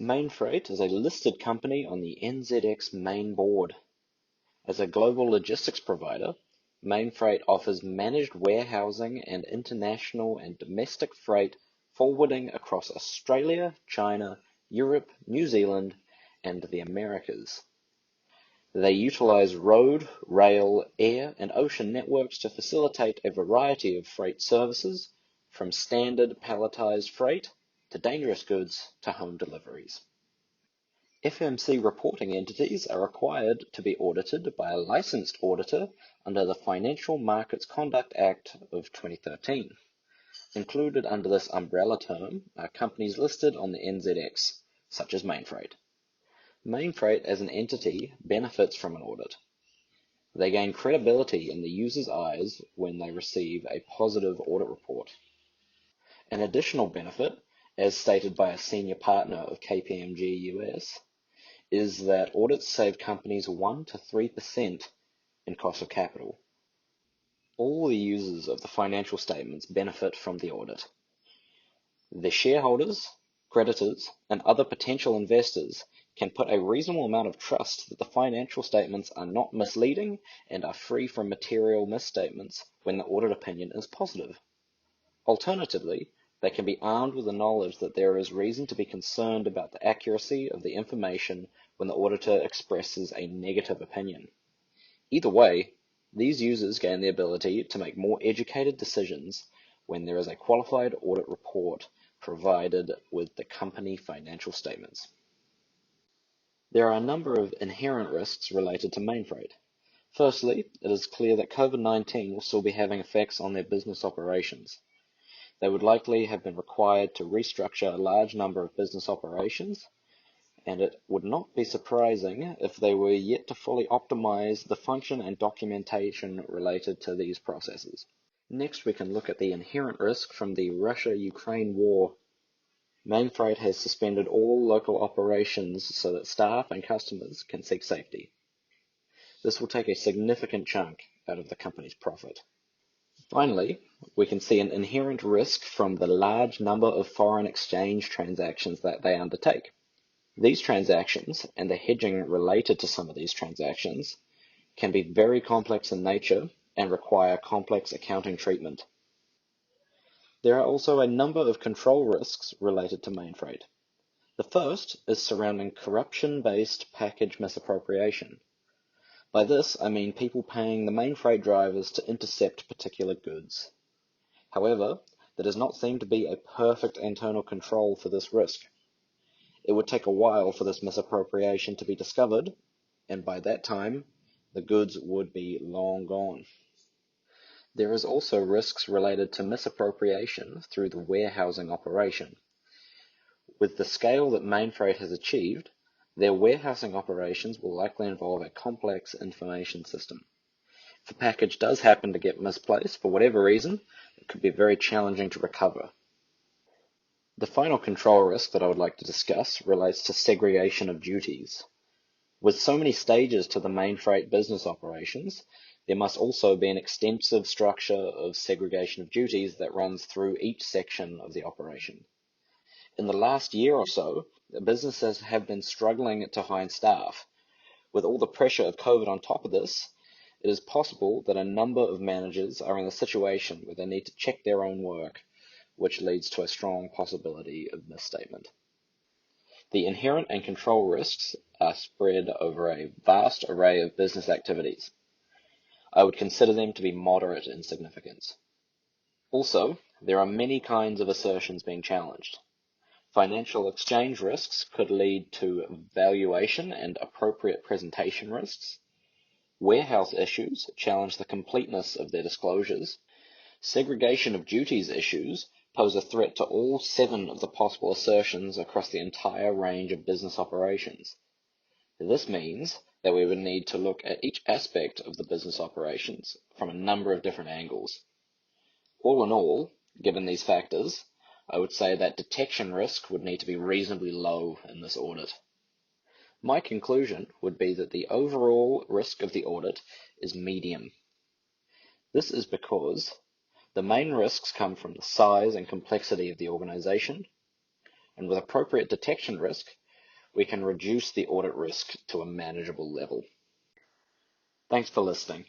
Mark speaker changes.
Speaker 1: Mainfreight is a listed company on the NZX main board. As a global logistics provider, Mainfreight offers managed warehousing and international and domestic freight forwarding across Australia, China, Europe, New Zealand, and the Americas. They utilize road, rail, air, and ocean networks to facilitate a variety of freight services, from standard palletized freight to dangerous goods to home deliveries. FMC reporting entities are required to be audited by a licensed auditor under the Financial Markets Conduct Act of 2013. Included under this umbrella term are companies listed on the NZX, such as Mainfreight. Mainfreight as an entity benefits from an audit. They gain credibility in the user's eyes when they receive a positive audit report. An additional benefit, as stated by a senior partner of KPMG US, is that audits save companies 1 to 3% in cost of capital. All the users of the financial statements benefit from the audit. The shareholders, creditors, and other potential investors can put a reasonable amount of trust that the financial statements are not misleading and are free from material misstatements when the audit opinion is positive. Alternatively, they can be armed with the knowledge that there is reason to be concerned about the accuracy of the information when the auditor expresses a negative opinion. Either way, these users gain the ability to make more educated decisions when there is a qualified audit report provided with the company financial statements. There are a number of inherent risks related to Mainfreight. Firstly, it is clear that COVID-19 will still be having effects on their business operations. They would likely have been required to restructure a large number of business operations, and it would not be surprising if they were yet to fully optimize the function and documentation related to these processes. Next, we can look at the inherent risk from the Russia-Ukraine war. Mainfreight has suspended all local operations so that staff and customers can seek safety. This will take a significant chunk out of the company's profit. Finally, we can see an inherent risk from the large number of foreign exchange transactions that they undertake. These transactions, and the hedging related to some of these transactions, can be very complex in nature and require complex accounting treatment. There are also a number of control risks related to Mainfreight. The first is surrounding corruption-based package misappropriation. By this, I mean people paying the Mainfreight drivers to intercept particular goods. However, there does not seem to be a perfect internal control for this risk. It would take a while for this misappropriation to be discovered, and by that time, the goods would be long gone. There is also risks related to misappropriation through the warehousing operation. With the scale that Mainfreight has achieved, their warehousing operations will likely involve a complex information system. If a package does happen to get misplaced for whatever reason, it could be very challenging to recover. The final control risk that I would like to discuss relates to segregation of duties. With so many stages to the Mainfreight business operations, there must also be an extensive structure of segregation of duties that runs through each section of the operation. In the last year or so, businesses have been struggling to find staff. With all the pressure of COVID on top of this, it is possible that a number of managers are in a situation where they need to check their own work, which leads to a strong possibility of misstatement. The inherent and control risks are spread over a vast array of business activities. I would consider them to be moderate in significance. Also, there are many kinds of assertions being challenged. Financial exchange risks could lead to valuation and appropriate presentation risks. Warehouse issues challenge the completeness of their disclosures. Segregation of duties issues pose a threat to all 7 of the possible assertions across the entire range of business operations. This means that we would need to look at each aspect of the business operations from a number of different angles. All in all, given these factors, I would say that detection risk would need to be reasonably low in this audit. My conclusion would be that the overall risk of the audit is medium. This is because the main risks come from the size and complexity of the organization, and with appropriate detection risk, we can reduce the audit risk to a manageable level. Thanks for listening.